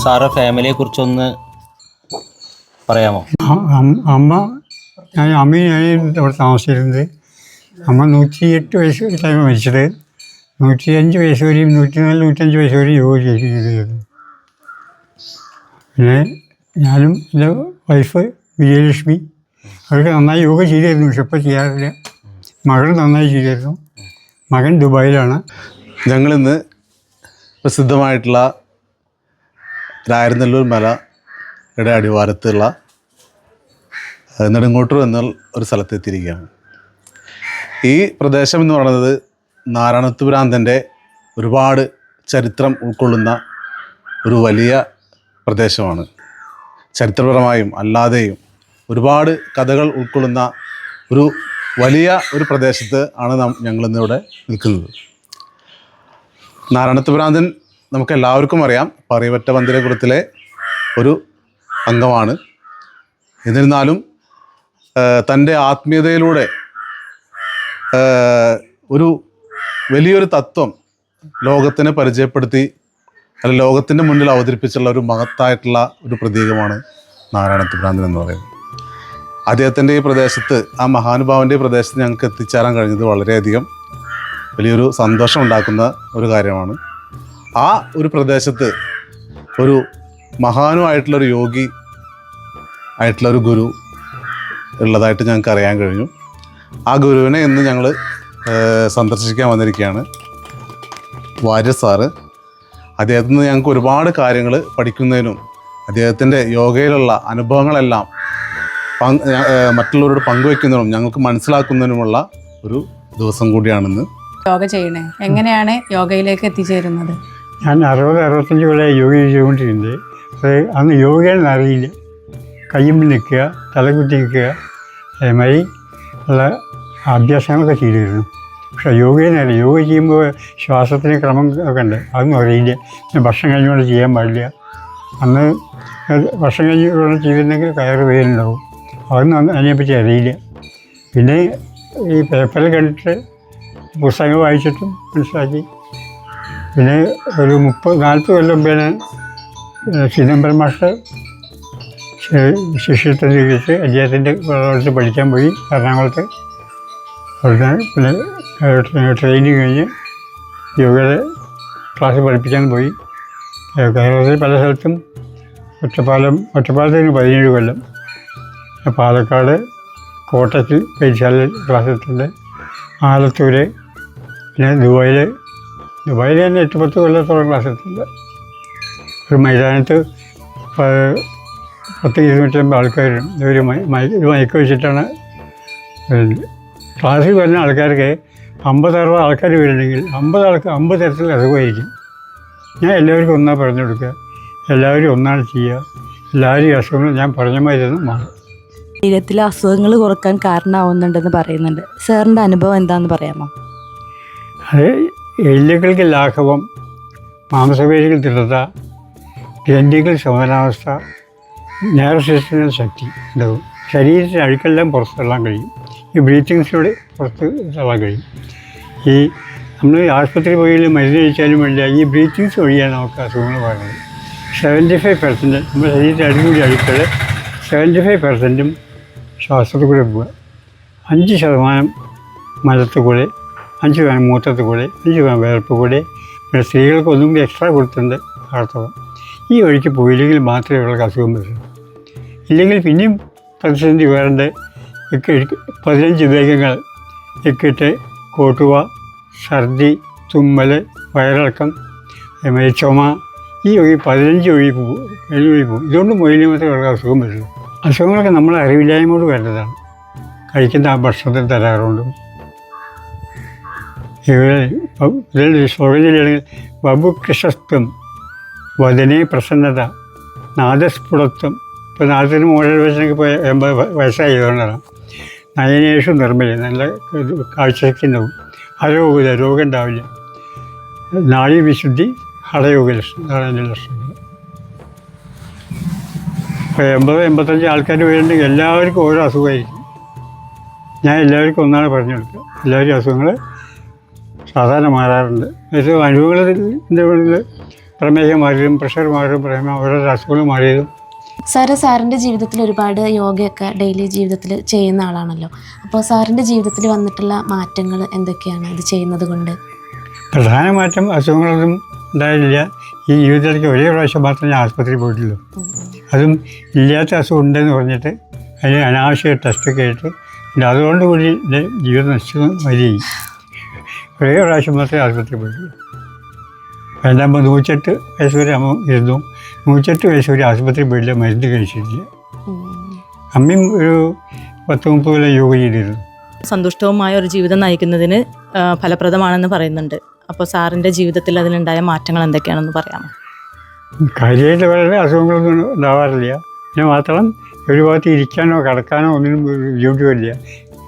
സാറെ ഫാമിലിയെ കുറിച്ചൊന്ന് പറയാമോ? അമ്മ അമ്മയും അവിടെ താമസിച്ചിരുന്നത്. അമ്മ 108 വയസ്സ് ടൈം മരിച്ചത്. 105 വയസ്സ് വരെയും 104-105 വയസ്സ് വരെയും യോഗ ചെയ്തിരുന്നു. പിന്നെ ഞാനും എൻ്റെ വൈഫ് വിജയലക്ഷ്മി അവർക്ക് നന്നായി യോഗ ചെയ്തിരുന്നു. പക്ഷെ ഇപ്പോൾ ചെയ്യാറില്ല. മകൾ നന്നായി ചെയ്തിരുന്നു. മകൻ ദുബായിലാണ്. ഞങ്ങളിന്ന് പ്രസിദ്ധമായിട്ടുള്ള രായരനെല്ലൂർ മലയുടെ അടിവാരത്തുള്ള നെടുങ്കോട്ടൂർ എന്ന ഒരു സ്ഥലത്തെത്തിയിരിക്കുകയാണ്. ഈ പ്രദേശം എന്ന് പറയുന്നത് നാരായണത്തുഭ്രാന്തൻ്റെ ഒരുപാട് ചരിത്രം ഉൾക്കൊള്ളുന്ന ഒരു വലിയ പ്രദേശമാണ്. ചരിത്രപരമായും അല്ലാതെയും ഒരുപാട് കഥകൾ ഉൾക്കൊള്ളുന്ന ഒരു വലിയ ഒരു പ്രദേശത്ത് ആണ് ഞങ്ങളിന്നിവിടെ നിൽക്കുന്നത്. നാരായണത്തുഭ്രാന്തൻ നമുക്കെല്ലാവർക്കും അറിയാം, പറയപ്പെട്ട പന്തിരകുലത്തിലെ ഒരു അംഗമാണ്. എന്നിരുന്നാലും തൻ്റെ ആത്മീയതയിലൂടെ ഒരു വലിയൊരു തത്വം ലോകത്തിനെ പരിചയപ്പെടുത്തി ലോകത്തിൻ്റെ മുന്നിൽ അവതരിപ്പിച്ചുള്ള ഒരു മഹത്തായിട്ടുള്ള ഒരു പ്രതീകമാണ് നാരായണത്തുഭ്രാന്തൻ എന്ന് പറയുന്നത്. അദ്ദേഹത്തിൻ്റെ ഈ പ്രദേശത്ത്, ആ മഹാനുഭാവൻ്റെ ഈ പ്രദേശത്ത് ഞങ്ങൾക്ക് എത്തിച്ചേരാൻ കഴിഞ്ഞത് വളരെയധികം വലിയൊരു സന്തോഷം ഉണ്ടാക്കുന്ന ഒരു കാര്യമാണ്. ആ ഒരു പ്രദേശത്ത് ഒരു മഹാനുമായിട്ടുള്ളൊരു യോഗി ആയിട്ടുള്ളൊരു ഗുരു ഉള്ളതായിട്ട് ഞങ്ങൾക്ക് അറിയാൻ കഴിഞ്ഞു. ആ ഗുരുവിനെ ഇന്ന് ഞങ്ങൾ സന്ദർശിക്കാൻ വന്നിരിക്കുകയാണ്. വാര്യർ സാറ്. അദ്ദേഹത്തിൽ നിന്ന് ഞങ്ങൾക്ക് ഒരുപാട് കാര്യങ്ങൾ പഠിക്കുന്നതിനും അദ്ദേഹത്തിൻ്റെ യോഗയിലുള്ള അനുഭവങ്ങളെല്ലാം മറ്റുള്ളവരോട് പങ്കുവയ്ക്കുന്നതിനും ഞങ്ങൾക്ക് മനസ്സിലാക്കുന്നതിനുമുള്ള ഒരു ദിവസം കൂടിയാണെന്ന്. യോഗ ചെയ്യണേ എങ്ങനെയാണ് യോഗയിലേക്ക് എത്തിച്ചേരുന്നത്? ഞാൻ 60-65 കൊല്ലം യോഗ ചെയ്തുകൊണ്ടിരുന്നത്. അത് അന്ന് യോഗയെന്ന് അറിയില്ല. കയ്യുമ്പിൽ നിൽക്കുക, തലകുത്തി നിൽക്കുക, അതേമാതിരി ഉള്ള അഭ്യാസങ്ങളൊക്കെ ചെയ്തിരുന്നു. പക്ഷേ യോഗയെന്ന് അറിയില്ല. യോഗ ചെയ്യുമ്പോൾ ശ്വാസത്തിന് ക്രമം ഒക്കെ ഉണ്ട്, അതൊന്നും അറിയില്ല. പിന്നെ ഭക്ഷണം കഴിഞ്ഞുകൊണ്ട് ചെയ്യാൻ പാടില്ല. അന്ന് ഭക്ഷണം കഴിഞ്ഞുകൊണ്ട് ചെയ്തിരുന്നെങ്കിൽ കയറ് വേദനയുണ്ടാവും. അതൊന്നും അതിനെപ്പറ്റി അറിയില്ല. പിന്നെ ഈ പേപ്പറിൽ കണ്ടിട്ട് പുസ്തകങ്ങൾ വായിച്ചിട്ടും മനസ്സിലാക്കി. പിന്നെ ഒരു 30-40 കൊല്ലം മുമ്പേ ചിദംബരം മാസ്റ്റർ ശിഷ്യത്വം സ്വീകരിച്ച് അദ്ദേഹത്തിൻ്റെ അടുത്ത് പഠിക്കാൻ പോയി എറണാകുളത്ത്. അവിടുന്ന് പിന്നെ ട്രെയിനിങ് കഴിഞ്ഞ് യോഗയുടെ ക്ലാസ് പഠിപ്പിക്കാൻ പോയി. കേരളത്തിൽ പല സ്ഥലത്തും ഒറ്റപ്പാലത്തിന് 17 കൊല്ലം, പാലക്കാട്, കോട്ടയ്ക്ക് വൈദ്യശാലയിൽ ക്ലാസ് എടുത്തിട്ടുണ്ട്. ആലത്തൂർ, പിന്നെ ദുബായിൽ തന്നെ 8-10 കൊല്ലത്തോളം ക്ലാസ് എടുത്തിട്ടുണ്ട്. ഒരു മൈതാനത്ത് 10-250 ആൾക്കാരുണ്ട്. ഒരു മൈക്ക് വെച്ചിട്ടാണ് ക്ലാസ്സിൽ വരുന്ന ആൾക്കാർക്ക് 50-60 ആൾക്കാർ വരുന്നുണ്ടെങ്കിൽ 50 തരത്തിലുള്ള അസുഖമായിരിക്കും. ഞാൻ എല്ലാവർക്കും ഒന്നാണ് പറഞ്ഞു കൊടുക്കുക, എല്ലാവരും ഒന്നാണ് ചെയ്യുക, എല്ലാവരും അസുഖങ്ങൾ ഞാൻ പറഞ്ഞ മാതിരി മാറും. ശരീരത്തിലെ അസുഖങ്ങൾ കുറക്കാൻ കാരണമാവുന്നുണ്ടെന്ന് പറയുന്നുണ്ട്. സാറിൻ്റെ അനുഭവം എന്താണെന്ന് പറയാമോ? അത് എല്ലുകൾക്ക് ലാഘവം, മാംസപേശികൾ ദൃഢത, ഗ്രന്ഥികൾ ശമനാവസ്ഥ, നെർവസ് സിസ്റ്റത്തിന് ശക്തി ഉണ്ടാവും. ശരീരത്തിൻ്റെ അഴുക്കെല്ലാം പുറത്ത് തള്ളാൻ കഴിയും. ഈ ബ്രീത്തിങ്സിലൂടെ പുറത്ത് തള്ളാൻ കഴിയും. ഈ നമ്മൾ ആശുപത്രി പോയാലും മരുന്ന് കഴിച്ചാലും വേണ്ടില്ല, ഈ ബ്രീത്തിങ്സ് വഴിയാണ് നമുക്ക് അസുഖങ്ങൾ പറയുന്നത്. 75% നമ്മുടെ ശരീരത്തിൽ അടികൂടി അഴുക്കൾ 75% ശ്വാസത്തിൽ കൂടെ പോവുക. 5% മലത്തിൽ കൂടെ, 5% മൂത്രത്തിൽ കൂടെ, 5% വിയർപ്പ് കൂടെ. പിന്നെ സ്ത്രീകൾക്ക് ഒന്നും കൂടി എക്സ്ട്രാ കൊടുത്തിട്ടുണ്ട് ആർത്തവം. ഈ വഴിക്ക് പോയില്ലെങ്കിൽ മാത്രമേ ഇവർക്ക് അസുഖം വരുള്ളൂ. ഇല്ലെങ്കിൽ പിന്നെയും പ്രതിസന്ധി വേറെ. 15 വേഗങ്ങൾ ഇക്കിട്ട് കോട്ടുക, ഛർദി, തുമ്മൽ, വയറിളക്കം, അതേമാതിരി ചുമ, ഈ വഴി 15 വഴി പോകും, 7 വഴി പോകും. ഇതുകൊണ്ട് മൊയിലിൽ മാത്രമേ ഇവർക്ക് അസുഖം വരുള്ളൂ. അസുഖങ്ങളൊക്കെ നമ്മൾ അറിവില്ലായ്മയോട് വരുന്നതാണ്, കഴിക്കുന്ന ആ ഭക്ഷണത്തിൽ തരാറുണ്ടും. ഇവിടെ സ്ലോഗനിലാണെങ്കിൽ വബുകൃശത്വം, വദനേ പ്രസന്നത, നാദസ്ഫുടത്വം. ഇപ്പോൾ നാദത്തിന് മോഡൽ വയസ്സിനൊക്കെ പോയ 80 വയസ്സായതുകൊണ്ടാണ്. നയനേഷു നിർമ്മല, നല്ല കാഴ്ചശക്തി ഉണ്ടാവും. ഹരയോഗ, രോഗം ഉണ്ടാവില്ല. നാഡീ വിശുദ്ധി, ഹടയോഗ ലക്ഷണം, അതാണ് അതിൻ്റെ ലക്ഷണങ്ങൾ. ഇപ്പോൾ 80-85 ആൾക്കാർ വരുന്നുണ്ടെങ്കിൽ എല്ലാവർക്കും ഓരോ അസുഖമായിരിക്കും. ഞാൻ എല്ലാവർക്കും ഒന്നാണ് പറഞ്ഞു കൊടുക്കുക. എല്ലാവരും അസുഖങ്ങൾ സാധാരണ മാറാറുണ്ട്. പക്ഷേ അനുഭവങ്ങളുടെ പ്രമേഹം മാറിയതും പ്രഷർ മാറിയതും ഓരോ അസുഖങ്ങൾ മാറിയതും. സാറിൻ്റെ ജീവിതത്തിൽ ഒരുപാട് യോഗയൊക്കെ ഡെയിലി ജീവിതത്തിൽ ചെയ്യുന്ന ആളാണല്ലോ. അപ്പോൾ സാറിൻ്റെ ജീവിതത്തിൽ വന്നിട്ടുള്ള മാറ്റങ്ങൾ എന്തൊക്കെയാണ് ഇത് ചെയ്യുന്നത് കൊണ്ട്? പ്രധാന മാറ്റം അസുഖങ്ങളൊന്നും ഉണ്ടായില്ല. ഈ ജീവിതത്തിലേക്ക് ഒരേ പ്രാവശ്യം മാത്രമേ ഞാൻ ആശുപത്രിയിൽ പോയിട്ടുള്ളൂ. അതും ഇല്ലാത്ത അസുഖം ഉണ്ടെന്ന് പറഞ്ഞിട്ട് അതിന് അനാവശ്യ ടെസ്റ്റൊക്കെ ആയിട്ട് അതുകൊണ്ടുകൂടി എൻ്റെ ജീവിതം നശിച്ചു വരികയും ഒരേ പ്രാവശ്യം മാത്രമേ ആശുപത്രിയിൽ പോയിട്ടുള്ളൂ. അതിനാകുമ്പോൾ 108 വയസ്സ് വരെ അമ്മ ഇരുന്നു. 108 വയസ്സ് വരെ ആശുപത്രിയിൽ പോയില്ല, മരുന്ന് കഴിച്ചിട്ടില്ല. അമ്മയും ഒരു 10-30 കൊല്ലം യോഗ ചെയ്തിരുന്നു. സന്തുഷ്ടവുമായ ഒരു ജീവിതം നയിക്കുന്നതിന് ഫലപ്രദമാണെന്ന് പറയുന്നുണ്ട്. അപ്പോൾ സാറിൻ്റെ ജീവിതത്തിൽ അതിലുണ്ടായ മാറ്റങ്ങൾ എന്തൊക്കെയാണെന്ന് പറയാമോ? കാര്യമായിട്ട് വളരെ അസുഖങ്ങളൊന്നും ഉണ്ടാവാറില്ല. പിന്നെ മാത്രം ഒരു ഭാഗത്ത് ഇരിക്കാനോ കിടക്കാനോ ഒന്നിനും ബുദ്ധിമുട്ടുമില്ല.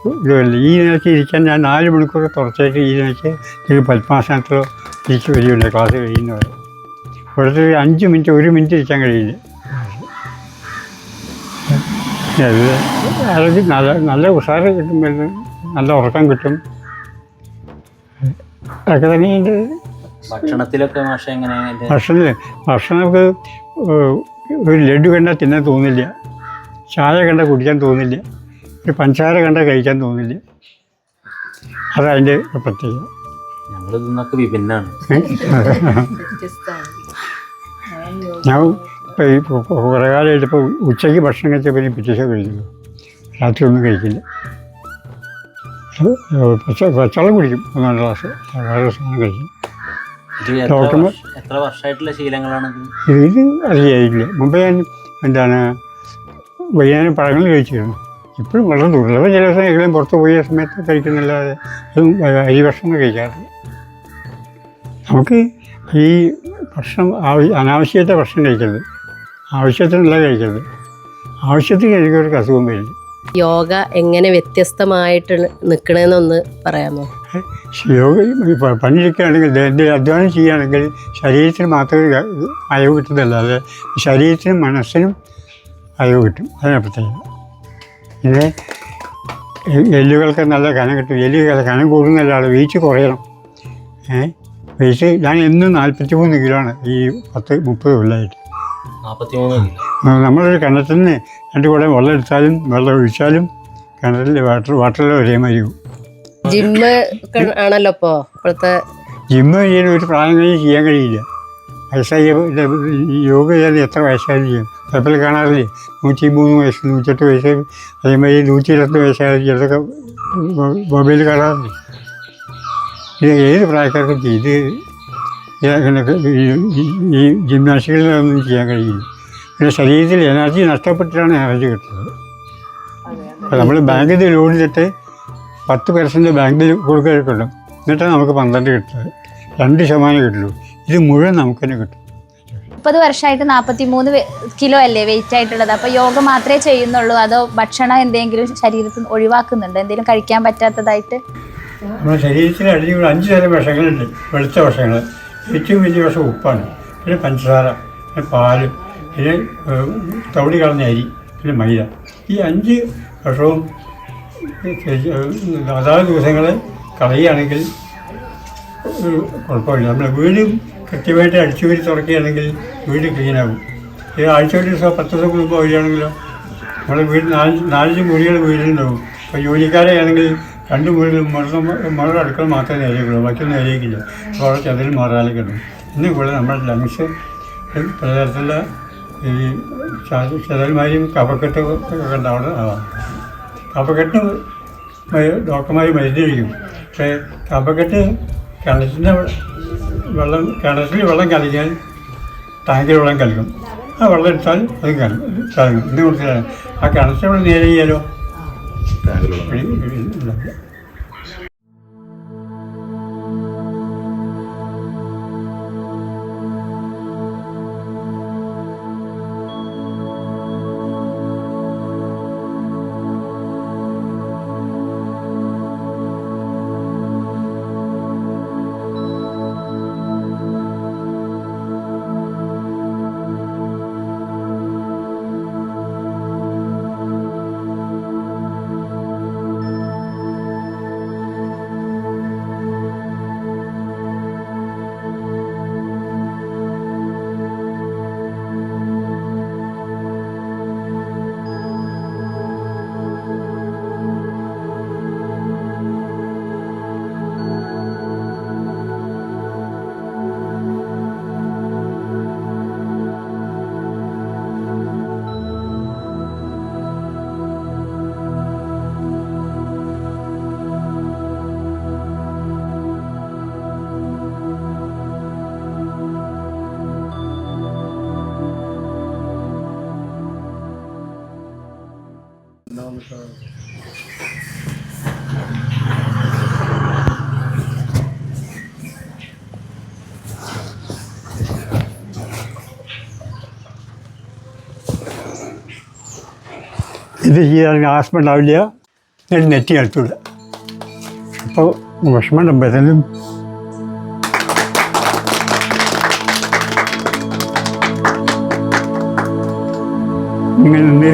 ഇതുമല്ല, ഈ നിലയ്ക്ക് ഇരിക്കാൻ ഞാൻ 4 മണിക്കൂർ തുടർച്ചയായിട്ട് ഈ നിലയ്ക്ക് ഒരു പത്മാസനത്തിലോ ഇരിച്ച് വരികയുണ്ട് ക്ലാസ് കഴിയുന്നവരെ. ഇവിടുത്തെ 5 മിനിറ്റ് 1 മിനിറ്റ് ഇരിക്കാൻ കഴിയില്ല. അത് നല്ല ഉഷാറ് കിട്ടും, നല്ല ഉറക്കം കിട്ടും. അതൊക്കെ തന്നെ. ഭക്ഷണത്തിലൊക്കെ മാഷ എങ്ങനെയാണ്? ഭക്ഷണം നമുക്ക് ഒരു ലഡു കണ്ടാൽ തിന്നാൻ തോന്നില്ല, ചായ കണ്ടാൽ കുടിക്കാൻ തോന്നില്ല, ഒരു പഞ്ചസാര കണ്ടാൽ കഴിക്കാൻ തോന്നില്ല. അതതിൻ്റെ പ്രത്യേകത. ഞങ്ങൾ ഇതിന്നൊക്കെ വിഭിന്നാണ്. ഞാൻ ഇപ്പോൾ ഈ കുറേ കാലമായിട്ട് ഇപ്പോൾ ഉച്ചയ്ക്ക് ഭക്ഷണം കഴിച്ച പിന്നെ പിറ്റേ ദിവസം കഴിക്കുള്ളൂ, രാത്രി ഒന്നും കഴിക്കില്ല. പച്ചവെള്ളം കുടിക്കും 1-2 ഗ്ലാസ്, വേറെ സാധനം കഴിക്കും. ഡോക്ടർമാർ എത്ര വർഷമായിട്ടുള്ള ശീലങ്ങളാണിത്? ഇത് അറിയായില്ല. മുമ്പ് ഞാൻ വൈകുന്നേരം പഴങ്ങൾ കഴിച്ചിരുന്നു. ഇപ്പോഴും വളരെ ദുർലഭ ചില ദിവസം എവിടെയും പുറത്ത് പോയ സമയത്ത് കഴിക്കുന്നില്ലാതെ അതും അരി ഭക്ഷണം കഴിക്കാറില്ല. നമുക്ക് ഈ ഭക്ഷണം അനാവശ്യമായിട്ട് ഭക്ഷണം കഴിക്കരുത്, ആവശ്യത്തിനുള്ള കഴിക്കരുത്. ആവശ്യത്തിന് കഴിക്കുന്നവർക്ക് അസുഖം വരില്ല. യോഗ എങ്ങനെ വ്യത്യസ്തമായിട്ട് നിൽക്കണമെന്നൊന്ന് പറയാമോ? യോഗ പണിയെടുക്കുകയാണെങ്കിൽ അധ്വാനം ചെയ്യുകയാണെങ്കിൽ ശരീരത്തിന് മാത്രമേ അയവ് കിട്ടുന്നതല്ലാതെ ശരീരത്തിനും മനസ്സിനും അയവ് കിട്ടും. അതിനെ പ്രത്യേകത. പിന്നെ എല്ലുകൾക്ക് നല്ല കനം കിട്ടും. കനം കൂടുന്നതല്ലാതെ വെയിറ്റ് കുറയണം. വെയിറ്റ് ഞാൻ എന്നും 43 കിലോ ആണ് ഈ 10-30 കൊല്ലമായിട്ട്. 43 കിലോ. നമ്മളൊരു കിണറ്റിൽ നിന്ന് 2 കുടം വെള്ളം എടുത്താലും വെള്ളം ഒഴിച്ചാലും കിണറ്റിൽ വാട്ടറിൽ ഒരേ മതിയാവും. ജിമ്മ് ആണല്ലോ ഇപ്പോൾ ഇപ്പോഴത്തെ. ജിമ്മ് ചെയ്യാൻ ഒരു പ്രായം കഴിഞ്ഞ് ചെയ്യാൻ കഴിയില്ല. വയസ്സായി യോഗ ചെയ്യാൻ എത്ര വയസ്സായാലും ചെയ്യും. പേപ്പറിൽ കാണാറില്ലേ 103 വയസ്സ്, 108 വയസ്സ്, അതേമാതിരി 120 വയസ്സായാലും ചിലതൊക്കെ മൊബൈലിൽ കാണാറില്ലേ. ഇത് ഏത് പ്രായക്കാർക്കും ചെയ്ത് ഈ ജിംനാസ്റ്റിക്കിലൊന്നും ചെയ്യാൻ കഴിയില്ല. പിന്നെ ശരീരത്തിൽ എനർജി നഷ്ടപ്പെട്ടിട്ടാണ് എനർജി കിട്ടുന്നത്. അപ്പോൾ നമ്മൾ ബാങ്കിൽ ലോൺ എടുത്തിട്ട് 10% ബാങ്കിൽ കൊടുക്കുന്നുണ്ട്, എന്നിട്ടാണ് നമുക്ക് 12 കിട്ടുന്നത്. 2% കിട്ടുള്ളൂ. ഇത് മുഴുവൻ നമുക്ക് തന്നെ കിട്ടും. 30 വർഷമായിട്ട് 43 കിലോ അല്ലേ വെയിറ്റ് ആയിട്ടുള്ളത്. അപ്പോൾ യോഗ മാത്രമേ ചെയ്യുന്നുള്ളൂ, അതോ ഭക്ഷണം എന്തെങ്കിലും ശരീരത്തിൽ ഒഴിവാക്കുന്നുണ്ടോ, എന്തെങ്കിലും കഴിക്കാൻ പറ്റാത്തതായിട്ട്? നമ്മുടെ ശരീരത്തിൽ അടിഞ്ഞു 5 തരം വിഷങ്ങളുണ്ട്. വെളുത്ത വിഷങ്ങൾ, ഏറ്റവും വലിയ വിഷം ഉപ്പാണ്, പിന്നെ പഞ്ചസാര, പിന്നെ പാല്, പിന്നെ തവിടി കളഞ്ഞ അരി, പിന്നെ മൈദ. ഈ 5 വിഷവും അതാത് ദിവസങ്ങളെ കളയുകയാണെങ്കിൽ കുഴപ്പമില്ല. നമ്മുടെ വീട് കൃത്യമായിട്ട് അടിച്ചു വരി തുറക്കുകയാണെങ്കിൽ വീട് ക്ലീനാകും. ഇത് ആഴ്ച ഒരു ദിവസം 10 ദിവസം മുമ്പ് വരികയാണെങ്കിലോ നമ്മുടെ വീട് 4 മുറികൾ വീടുണ്ടാവും. ഇപ്പോൾ ജോലിക്കാരെ ആണെങ്കിൽ 2 മുറികൾ മുകളുടെ അടുക്കള മാത്രമേ നേരെയുള്ളൂ, ബാക്കിയൊന്നും നേരെയിക്കില്ല. അപ്പോൾ അവിടെ ചതിൽ മാറാനൊക്കെ ഉണ്ട്. ഇന്ന് കൂടെ നമ്മുടെ ലങ്സ് പലതരത്തിലുള്ള ഈ ചിലന്മാരും കഫക്കെട്ട് ഒക്കെ ഉണ്ടാവുന്നത് ആവാം. കഫക്കെട്ട് ഡോക്ടർമാർ മരുന്ന് കഴിക്കും. പക്ഷേ കഫക്കെട്ട് കിണറ്റിൽ വെള്ളം കലക്കിയാൽ ടാങ്കിൽ വെള്ളം കലക്കും. ആ വെള്ളം എടുത്താൽ അത് കലങ്ങും. ഇന്ന് കൊടുത്താൽ ആ കിണറ്റിൽ വെള്ളം നേരെ ചെയ്യാലോ. ഇത് ചെയ്യാൻ ആസ്മ ഉണ്ടാവില്ല, എന്നിട്ട് നെറ്റി അടുത്തൂടെ. അപ്പോൾ വിഷമം ഉണ്ടാകുമ്പോഴത്തേനും ഇങ്ങനെ